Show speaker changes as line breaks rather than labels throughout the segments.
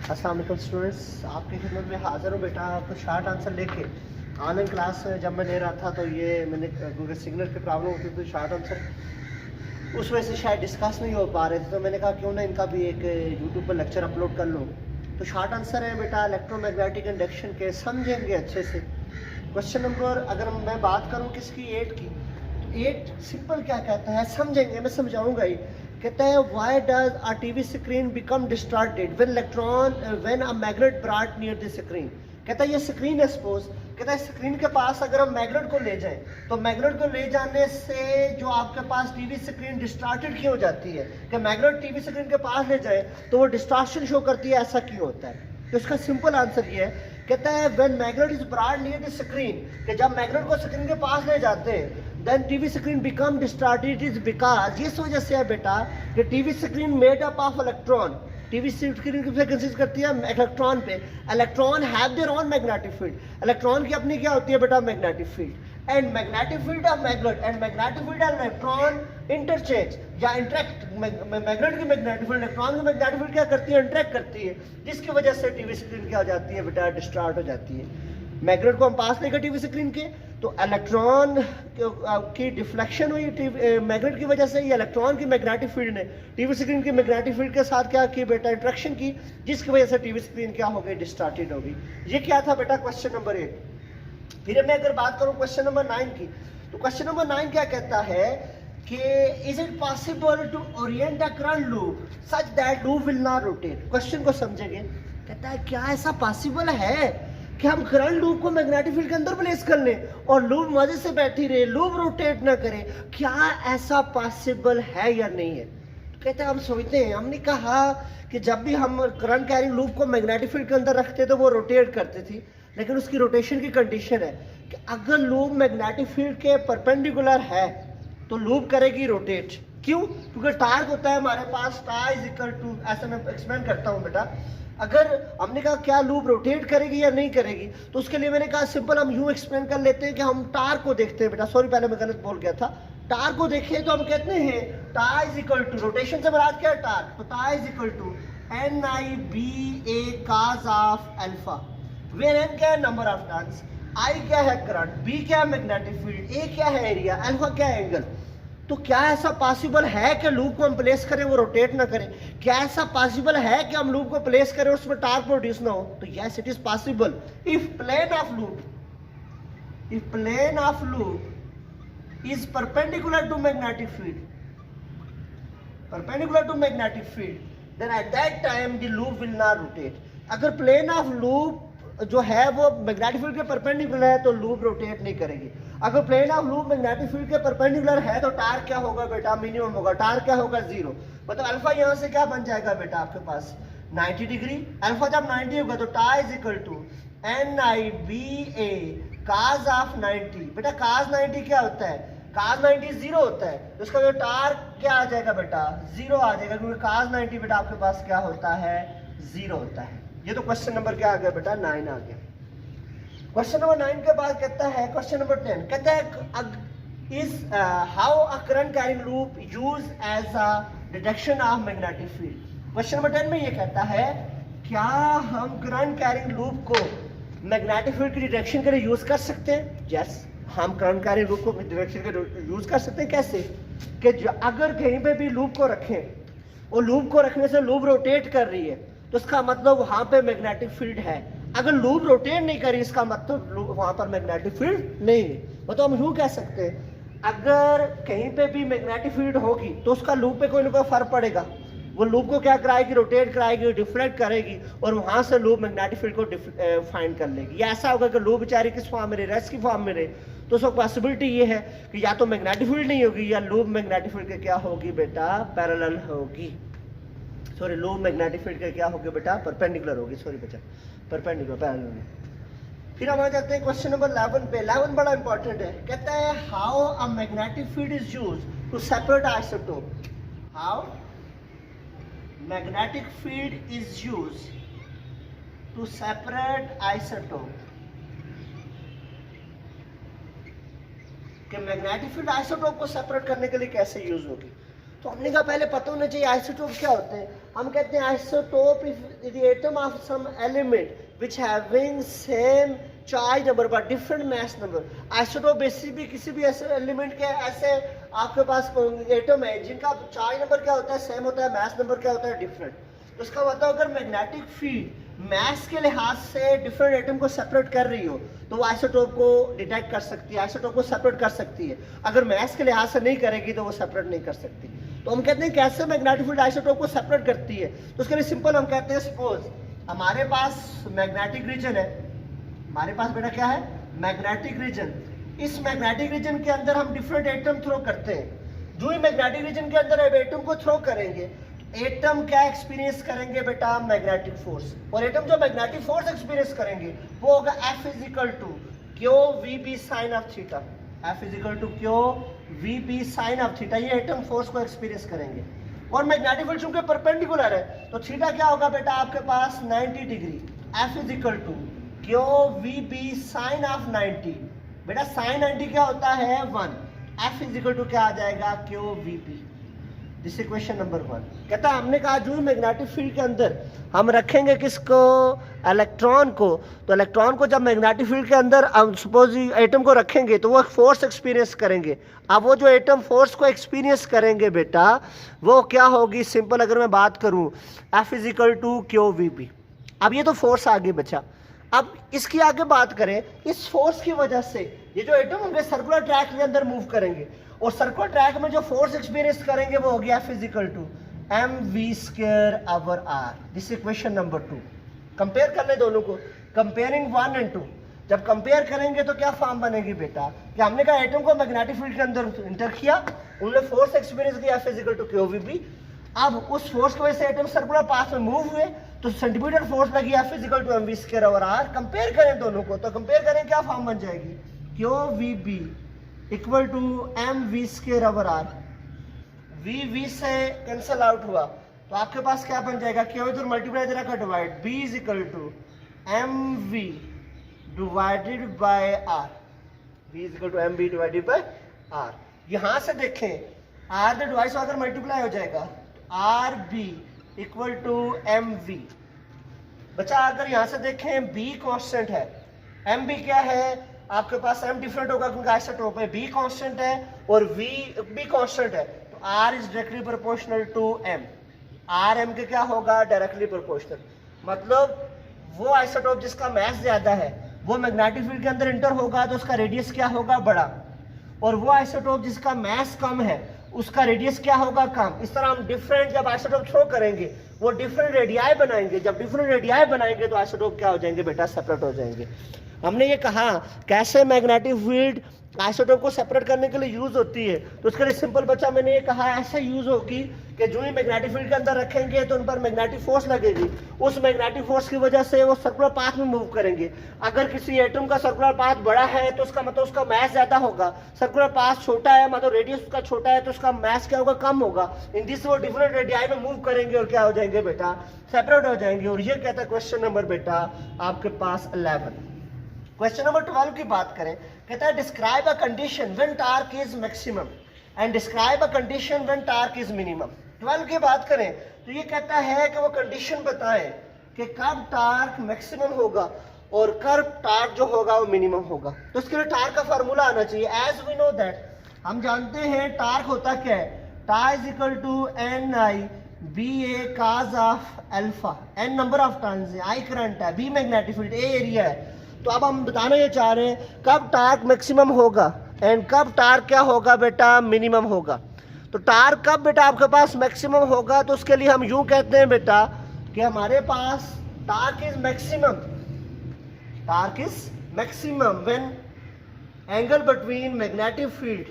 अस्सलाम वालेकुम स्टूडेंट्स, आपकी खिदमत में हाज़िर हूँ बेटा। आपको शार्ट आंसर लेके ऑनलाइन क्लास जब मैं ले रहा था तो ये मैंने क्योंकि सिग्नल की प्रॉब्लम होती तो शार्ट आंसर उस वजह से शायद डिस्कस नहीं हो पा रहे थे, तो मैंने कहा क्यों ना इनका भी एक यूट्यूब पर लेक्चर अपलोड कर लूँ। तो शार्ट आंसर है बेटा इलेक्ट्रोमैग्नेटिक इंडक्शन के, समझेंगे अच्छे से। क्वेश्चन नंबर अगर मैं बात करूँ किसकी, 8 की, तो 8 सिंपल क्या कहता है समझेंगे, मैं समझाऊंगा ही। कहता है why does a TV screen become distorted when a magnet brought near the screen. कहता है ये स्क्रीन है सपोज, कहता है स्क्रीन के पास अगर हम मैग्नेट को ले जाएं तो मैग्नेट को ले जाने से जो आपके पास टीवी स्क्रीन डिस्टॉर्टेड क्यों हो जाती है, कि मैग्नेट टीवी स्क्रीन के पास ले जाए तो वो डिस्टॉर्शन शो करती है, ऐसा क्यों होता है। तो इसका सिंपल आंसर ये है, कहता है when magnet is brought near the screen, कि जब मैग्नेट को स्क्रीन के पास ले जाते हैं then TV screen become distorted is because, इस वजह से है बेटा कि TV screen made up of electron, TV screen किससे कंसिस्ट करती है, इलेक्ट्रॉन पे। Electron have their own magnetic field, electron की अपनी क्या होती है बेटा, magnetic field. And magnetic field of magnet and magnetic field of electron interchange या इंटरेक्ट, मैग्नेट की मैग्नेटिक फील्ड इलेक्ट्रॉन की मैग्नेटिक फील्ड क्या करती है, इंटरेक्ट करती है, जिसकी वजह से टीवी स्क्रीन क्या हो जाती है बेटा, डिस्टॉर्ट हो जाती है। मैग्नेट को हम पास लेकर टीवी स्क्रीन के तो इलेक्ट्रॉन की डिफ्लेक्शन हुई मैग्नेट की वजह से, ये इलेक्ट्रॉन की मैग्नेटिक फील्ड ने टीवी स्क्रीन की मैग्नेटिक फील्ड के साथ क्या की बेटा, इंट्रैक्शन की, जिसकी वजह से टीवी स्क्रीन क्या हो गई, डिस्टॉर्टेड हो गई। ये क्या था बेटा क्वेश्चन नंबर 8। फिर मैं अगर बात करूं क्वेश्चन नंबर 9 की, तो क्वेश्चन नंबर 9 क्या कहता है कि is it possible to orient a current loop such that loop will not rotate. Question को समझेंगे, कहता है क्या ऐसा पॉसिबल है कि हम करंट लूप को मैग्नेटिक फील्ड के अंदर प्लेस कर लें और लूप मजे से बैठी रहे, लूप रोटेट ना करे, क्या ऐसा पॉसिबल है या नहीं है। तो कहते हैं हम सोचते हैं, हमने कहा कि जब भी हम करंट कैरिंग लूप को मैग्नेटिक फील्ड के अंदर रखते तो वो रोटेट करती थी, लेकिन उसकी रोटेशन की कंडीशन है कि अगर लूप मैग्नेटिक फील्ड के परपेंडिकुलर है तो लूप करेगी रोटेट। क्यों? क्योंकि टार्क होता है हमारे पास, टार इज इक्वल टू, ऐसा मैं एक्सप्लेन करता हूँ बेटा। अगर हमने कहा क्या लूप रोटेट करेगी या नहीं करेगी, तो उसके लिए मैंने कहा सिंपल हम यूं एक्सप्लेन कर लेते हैं कि हम टार को देखते हैं बेटा, सॉरी पहले मैं गलत बोल गया था। टार को देखें तो हम कहते हैं torque is equal to, rotation से मुराद क्या है टार, तो torque is equal to NIBA cos of alpha, where n क्या है नंबर ऑफ टर्न्स, I क्या है करंट, B क्या है मैग्नेटिक फील्ड, A क्या है एरिया, अल्फा क्या है एंगल। तो क्या ऐसा पॉसिबल है कि लूप को हम प्लेस करें वो रोटेट ना करें, क्या ऐसा पॉसिबल है कि हम लूप को प्लेस करें उसमें टार्क प्रोड्यूस ना हो, तो yes it is possible if plane of loop is perpendicular to magnetic field then at that time the loop will not rotate. अगर प्लेन ऑफ लूप जो है वो मैग्नेटिक फील्ड के परपेंडिकुलर है तो लूप रोटेट नहीं करेगी। अगर plane of loop magnetic field के परपेंडिकुलर है तो टार्क क्या होगा बेटा, मिनिमम होगा, टार्क क्या होगा, 0। मतलब अल्फा यहाँ से क्या बन जाएगा बेटा आपके पास 90 डिग्री, अल्फा जब 90 होगा तो torque is equal to NIBA cos of 90। बेटा cos 90 क्या होता है, cos 90 0 होता है, तो उसका जो टार क्या आ जाएगा बेटा, 0 आ जाएगा, क्योंकि cos 90 बेटा आपके पास क्या होता है, 0 होता है। ये तो क्वेश्चन नंबर क्या आ गया बेटा, 9 आ गया। क्वेश्चन नंबर 9 के बाद कहता है क्वेश्चन नंबर 10, कहता है is how a current carrying loop use as a detection of magnetic field. Question number 10 में ये कहता है क्या हम करंट कैरिंग लूप को मैग्नेटिक फील्ड की डिटेक्शन के लिए यूज कर सकते हैं। यस, हम करंट कैरिंग लूप को डिटेक्शन के लिए यूज कर सकते हैं। कैसे कि अगर कहीं पे भी लूप को रखें और लूप को रखने से लूप रोटेट कर रही है तो उसका मतलब वहां पे मैग्नेटिक फील्ड है। अगर लूप रोटेट नहीं करी इसका मतलब वहां पर मैग्नेटिक फील्ड नहीं है। मतलब हम यूं कह सकते हैं अगर कहीं पे भी मैग्नेटिक फील्ड होगी तो उसका लूप पे कोई ना कोई फर्क पड़ेगा, वो लूप को क्या कराएगी, रोटेट कराएगी, डिफ्लेक्ट करेगी और वहां से लूप मैग्नेटिक फील्ड को फाइंड कर लेगी। या ऐसा होगा कि लूप बेचारी किस फॉर्म में रहे, रेस्ट की फॉर्म में रहे, तो उसको पॉसिबिलिटी ये है कि या तो मैग्नेटिक फील्ड नहीं होगी या लूप मैग्नेटिक फील्ड के क्या होगी बेटा, पैरेलल होगी। सॉरी, लूप मैग्नेटिक फील्ड के क्या होगी बेटा, परपेंडिकुलर होगी, सॉरी बच्चा, परपेंडिकुलर पैरेलल। फिर हम आ जाते हैं क्वेश्चन नंबर 11 पे। 11 बड़ा इंपॉर्टेंट है, कहता है how a magnetic field is used to separate isotope. How magnetic field is used to separate isotope, कि मैग्नेटिक फील्ड आइसोटोप को सेपरेट करने के लिए कैसे यूज होगी। तो हमने कहा पहले पता होना चाहिए आइसोटोप क्या होते हैं। हम कहते हैं isotope is the atom of some element which having same charge number but different mass number. Isotope basically किसी भी ऐसे एलिमेंट के ऐसे आपके पास एटम है जिनका चार्ज नंबर क्या होता है सेम होता है, मास नंबर क्या होता है डिफरेंट। तो उसका मतलब अगर मैग्नेटिक फील्ड मास के लिहाज से डिफरेंट एटम को सेपरेट कर रही हो तो वो आइसोटोप को डिटेक्ट कर सकती है, आइसोटोप को सेपरेट कर सकती है। अगर मास के लिहाज से नहीं करेगी तो वो सेपरेट नहीं कर सकती। तो हम कहते हैं कैसे मैग्नेटिक फील्ड आइसोटोप को सेपरेट करती है। तो उसके लिए सिंपल हम कहते हैं सपोज हमारे पास मैग्नेटिक रीजन है, हमारे पास बेटा क्या है मैग्नेटिक रीजन। इस मैग्नेटिक रीजन के अंदर हम डिफरेंट एटम थ्रो करते हैं। जो ही मैग्नेटिक रीजन के अंदर अब एटम को थ्रो करेंगे एटम क्या एक्सपीरियंस करेंगे बेटा मैग्नेटिक फोर्स। और एटम जो मैग्नेटिक फोर्स एक्सपीरियंस करेंगे वो होगा F is equal to Q V B sine of theta. F is equal to Q V B sine of theta, ये एटम फोर्स को एक्सपीरियंस करेंगे। और मैग्नेटिक फील्ड चूंकि परपेंडिकुलर है तो थीटा क्या होगा बेटा आपके पास 90 degree. F is equal to Q V B sine of 90, बेटा साइन 90 क्या होता है 1। F इजिकल टू क्या आ जाएगा Q V B. This is question number 1। कहता है हमने कहा जो मैग्नेटिक फील्ड के अंदर हम रखेंगे किसको इलेक्ट्रॉन को, तो इलेक्ट्रॉन को जब मैग्नेटिक फील्ड के अंदर हम सपोज एटम को रखेंगे तो वो फोर्स एक्सपीरियंस करेंगे। अब वो जो एटम फोर्स को एक्सपीरियंस करेंगे बेटा वो क्या होगी, सिंपल अगर मैं बात करूं F is equal to Q V B. अब ये तो फोर्स आगे बचा, अब इसकी आगे बात करें इस फोर्स की वजह से ये जो एटम होंगे सर्कुलर ट्रैक के अंदर मूव करेंगे और सर्कुलर ट्रैक में जो फोर्स एक्सपीरियंस करेंगे वो होगी F is equal to M V square over R. This is question number 2। Compare कर ले दोनों को, कंपेयरिंग 1 and 2। जब कंपेयर करेंगे तो क्या फॉर्म बनेगी बेटा कि हमने कहा एटम को मैग्नेटिक फील्ड के अंदर इंटर किया, उन्होंने फोर्स एक्सपीरियंस किया F is equal to Q V B. अब उस फोर्स की वजह से एटम सर्कुलर पाथ में मूव हुए तो सेंटीमीटर फोर्स लगी F is equal to M V square over R. Compare करें दोनों को तो कंपेयर करें क्या फॉर्म बन जाएगी Q V B equal to M V square over R. V से कैंसल आउट हुआ तो आपके पास क्या बन जाएगा क्यू इधर मल्टीप्लाई इधर का divide B is equal to M V divided by R. B is equal to M V divided by R. यहां से देखें आर द डिवाइस अगर मल्टीप्लाई हो जाएगा R B equal to M V. बच्चा अगर यहां से देखें बी कांस्टेंट है, एम बी क्या है आपके पास एम डिफरेंट होगा क्योंकि आइसोटोप है, बी कांस्टेंट है और वी बी कांस्टेंट है तो R is directly proportional to M. R M के क्या होगा डायरेक्टली प्रोपोर्शनल। मतलब वो आइसोटोप जिसका मास ज्यादा है वो मैग्नेटिक फील्ड के अंदर इंटर होगा तो उसका रेडियस क्या होगा बड़ा, और वो आइसोटोप जिसका मास कम है उसका रेडियस क्या होगा कम। इस तरह हम डिफरेंट जब आइसोटोप थ्रो करेंगे वो डिफरेंट रेडियाई बनाएंगे, जब डिफरेंट रेडियाई बनाएंगे तो आइसोटोप क्या हो जाएंगे बेटा सेपरेट हो जाएंगे। हमने ये कहा कैसे मैग्नेटिक फील्ड आइसोटोप को सेपरेट करने के लिए यूज होती है, तो उसके लिए सिंपल बच्चा मैंने ये कहा ऐसे यूज होगी कि जो ही मैग्नेटिक फील्ड के अंदर रखेंगे तो उन पर मैग्नेटिक फोर्स लगेगी, उस मैग्नेटिक फोर्स की वजह से वो सर्कुलर पाथ में मूव करेंगे। अगर किसी एटम का सर्कुलर पाथ बड़ा है तो उसका मतलब उसका मास ज्यादा होगा, सर्कुलर पाथ छोटा है मतलब रेडियस उसका छोटा है तो उसका मास क्या होगा कम होगा। इन दिस वो डिफरेंट रेडियाई में मूव करेंगे और क्या हो जाएंगे बेटा सेपरेट हो जाएंगे। और ये कहता है क्वेश्चन नंबर बेटा आपके पास 11। क्वेश्चन नंबर 12 की बात करें, कहता है describe a condition when torque is maximum and describe a condition when torque is minimum. 12 की बात करें तो ये कहता है कि वो कंडीशन बताएं कि कब टार्क मैक्सिमम होगा और कब टार्क जो होगा वो मिनिमम होगा। तो इसके लिए टार्क का फार्मूला आना चाहिए। एज वी नो दैट, हम जानते हैं टार्क होता क्या है, torque is equal to N I B A cos of alpha. N number of turns है, आई करंट है, B magnetic field, A area है। तो अब हम बताना ये चाह रहे हैं कब टार्क मैक्सिमम होगा एंड कब टार्क क्या होगा बेटा मिनिमम होगा। तो टार्क कब बेटा आपके पास मैक्सिमम होगा, तो उसके लिए हम यूं कहते हैं बेटा कि हमारे पास torque is maximum when angle between magnetic field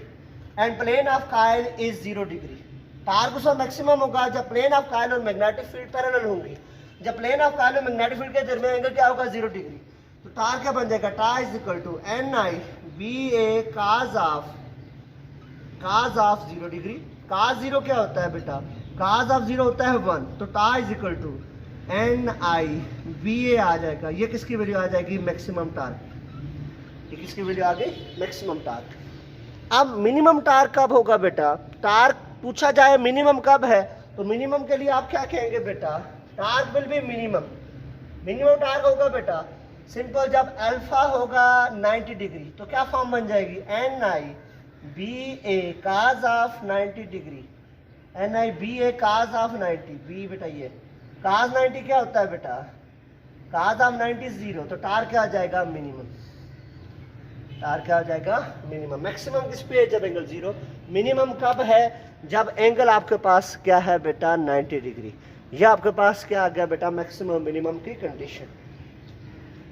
and plane of coil is 0 degree. Torque उसका मैक्सिमम होगा जब प्लेन ऑफ कायल और मैग्नेटिक फील्ड पैरेलल होंगी। जब प्लेन ऑफ कायल और मैग्नेटिक फील्ड के दरमियान एंगल क्या होगा 0 डिग्री। तो टार्क क्या बन जाएगा, torque is equal to N I B A cos of 0 degree. Cos 0 क्या होता है बेटा, काज ऑफ 0 होता है 1। तो torque is equal to N I B A आ जाएगा। ये किसकी वैल्यू आ जाएगी मैक्सिमम टार्क। ये किसकी वैल्यू आ गई मैक्सिमम टार्क। अब मिनिमम टार्क कब होगा बेटा, टार्क पूछा जाए मिनिमम कब है, तो मिनिमम के लिए आप क्या कहेंगे बेटा, torque will be minimum. Minimum torque होगा बेटा सिंपल, जब अल्फा होगा 90 डिग्री तो क्या फॉर्म बन जाएगी, N I B A cos of 90 degree, N I B A cos of 90, B बेटा ये काज 90 क्या होता है बेटा, काज ऑफ 90 0, तो टार क्या आ जाएगा मिनिमम, टार क्या आ जाएगा मिनिमम। मैक्सिमम किस पे है, जब एंगल 0। मिनिमम कब है, जब एंगल आपके पास क्या है बेटा 90 डिग्री। ये आपके पास क्या आ गया बेटा मैक्सिमम मिनिमम की कंडीशन।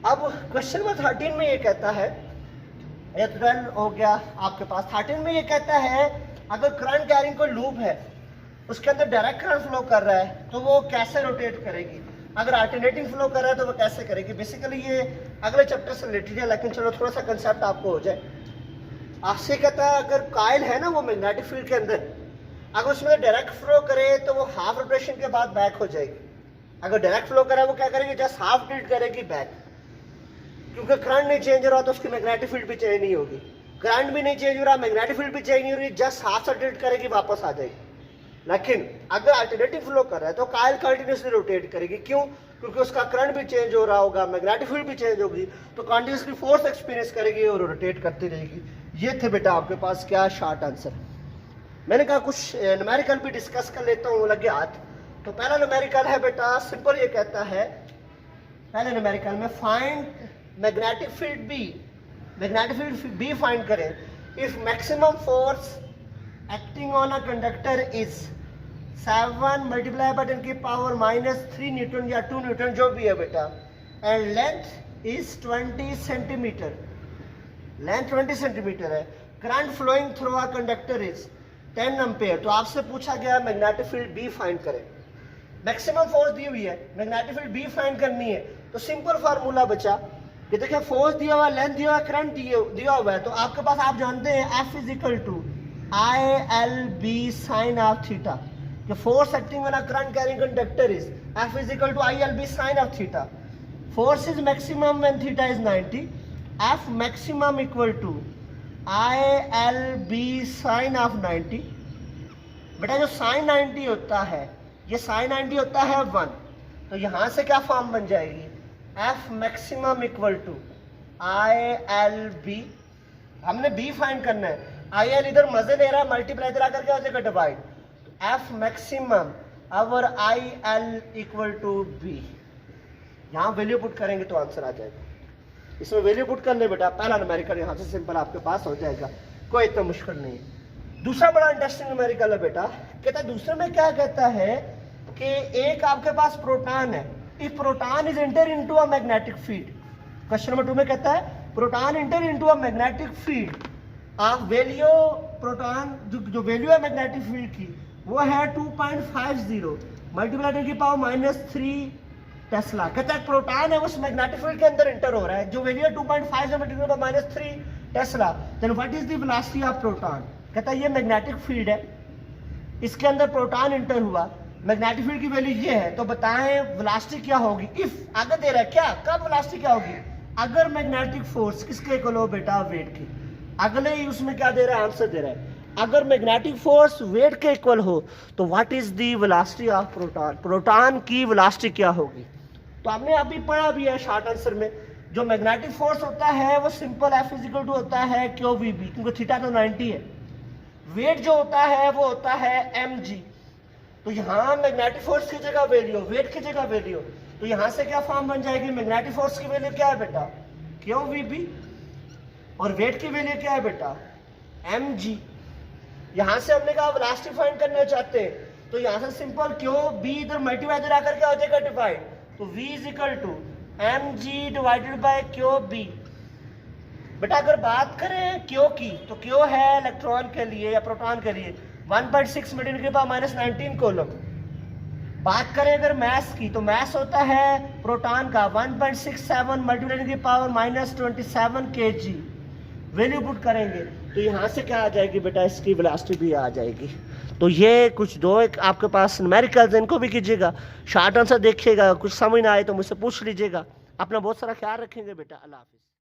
अब क्वेश्चन नंबर 13 में ये कहता है, ये 12 हो गया आपके पास, 13 में ये कहता है अगर करंट कैरिंग कोई लूप है उसके अंदर डायरेक्ट करंट फ्लो कर रहा है तो वो कैसे रोटेट करेगी, अगर अल्टरनेटिंग फ्लो कर रहा है तो वो कैसे करेगी। बेसिकली ये अगले चैप्टर से रिलेटेड है, लेकिन चलो थोड़ा सा कंसेप्ट आपको हो जाए। आपसे कहता है अगर कॉइल है ना वो मैग्नेटिक फील्ड के अंदर, अगर उसमें डायरेक्ट फ्लो करे तो वो हाफ रोटेशन के बाद बैक हो जाएगी, अगर डायरेक्ट फ्लो करे वो क्या करेगी, जस्ट हाफ टिल्ट करेगी बैक, क्योंकि करंट नहीं चेंज हो रहा तो उसकी मैग्नेटिक फील्ड भी चेंज नहीं होगी, करंट भी नहीं चेंज हो रहा, मैग्नेटिक फील्ड भी चेंज नहीं हो रही, जस्ट हाफ से टिल्ट करेगी वापस आ जाएगी। लेकिन अगर अल्टरनेटिव फ्लो कर रहा है तो कॉइल कंटिन्यूसली रोटेट करेगी, क्यों, क्योंकि उसका करंट भी चेंज हो रहा होगा, मैग्नेटिक फील्ड भी चेंज होगी, तो कंटिन्यूसली फोर्स एक्सपीरियंस करेगी और रोटेट करती रहेगी। ये थे बेटा आपके पास क्या शॉर्ट आंसर। मैंने कहा कुछ न्यूमेरिकल भी डिस्कस कर लेता हूँ लगे हाथ। तो पहला न्यूमेरिकल है बेटा सिंपल, ये कहता है पहले न्यूमेरिकल में find magnetic field B, magnetic field B find करें if maximum force acting on a conductor is 7 multiply by 10 की पावर -3 न्यूटन या 2 न्यूटन जो भी है बेटा, and length is 20 centimetre, length 20 centimetre है, current flowing through a conductor is 10 ampere. तो आपसे पूछा गया मैग्नेटिक फील्ड बी फाइंड करें, मैक्सिमम फोर्स दी हुई है, मैग्नेटिक फील्ड बी फाइंड करनी है। तो सिंपल फार्मूला बचा कि देखिए फोर्स दिया हुआ, लेंथ दिया हुआ, करंट दिया हुआ है, तो आपके पास आप जानते हैं F is equal to ILB sine of theta, कि force acting on a current carrying conductor is F is equal to ILB sine of theta, force is maximum when theta is 90, F maximum equal to ILB sine of 90। बेटा जो sign 90 होता है, ये sign 90 होता है 1, तो यहां से क्या फॉर्म बन जाएगी, F maximum equal to ILB, हमने B फाइंड करना है, IL इधर मजे ले रहा है, मल्टीप्लाई इधर आकर क्या हो जाएगा डिवाइड, तो F मैक्सिमम और IL इक्वल टू B, यहाँ वैल्यू पुट करेंगे तो आंसर आ जाएगा। इसमें वैल्यू पुट कर ले बेटा, पहला न्यूमेरिकल यहाँ से सिंपल आपके पास हो जाएगा, कोई इतना मुश्किल नहीं है। दूसरा बड़ा इंटरेस्टिंग न्यूमेरिकल है बेटा, कहता है दूसरे में क्या कहता है कि एक आपके पास प्रोटॉन है, if proton is enter into a magnetic field, question number 2 में कहता है proton enter into a magnetic field of value, proton जो वैल्यू है मैग्नेटिक फील्ड की वो है 2.50 मल्टीप्लाई की पावर -3 टेस्ला। कहता है प्रोटॉन है उस मैग्नेटिक फील्ड के अंदर एंटर हो रहा है, जो वैल्यू है 2.5 multiply by -3 tesla, then what is the velocity of proton. कहता है ये मैग्नेटिक फील्ड है, इसके अंदर प्रोटॉन एंटर हुआ, मैग्नेटिक फील्ड की वैल्यू ये है, तो बताएं वेलोसिटी क्या होगी। इफ आगे दे रहा है क्या, कब वेलोसिटी क्या होगी, अगर मैग्नेटिक फोर्स किसके इक्वल हो बेटा, वेट की। अगले ही उसमें क्या दे रहा है, आंसर दे रहा है अगर मैग्नेटिक फोर्स वेट के इक्वल हो तो what is the velocity of proton, proton की वेलोसिटी क्या होगी। तो आपने अभी पढ़ा भी है शॉर्ट आंसर में, जो मैग्नेटिक फोर्स होता है वो simple F is equal to होता है QVB, क्योंकि थीटा तो 90 है, वेट जो होता है वो होता है mg, तो यहाँ मैग्नेटिक फोर्स की जगह वैल्यू, वेट की जगह वैल्यू, तो यहाँ से क्या फॉर्म बन जाएगी, मैग्नेटिक फोर्स की वैल्यू क्या है बेटा QVB, और वेट की वैल्यू क्या है बेटा mg। यहाँ से हमने कहा वेलोसिटी फाइंड करना चाहते हैं, तो यहाँ से सिंपल QB इधर मल्टीप्लाई इधर आकर क्या हो जाएगा डिवाइड, तो V is equal to mg divided by QB। बेटा अगर बात करें Q की, तो Q है इलेक्ट्रॉन के लिए या प्रोटॉन के लिए 1.6 मल्टीप्लाई की पावर -19 कूलम। बात करें अगर मैस की, तो मैस होता है प्रोटॉन का 1.67 मल्टीप्लाई की पावर -27 kg। वैल्यू पुट करेंगे तो यहाँ से क्या आ जाएगी बेटा, इसकी वेलोसिटी भी आ जाएगी। तो ये कुछ दो एक आपके पास न्यूमेरिकल्स, इनको भी कीजिएगा, शॉर्ट आंसर देखिएगा, कुछ समझ ना आए तो मुझसे पूछ लीजिएगा। अपना बहुत सारा ख्याल रखेंगे बेटा, अल्लाह हाफिज़।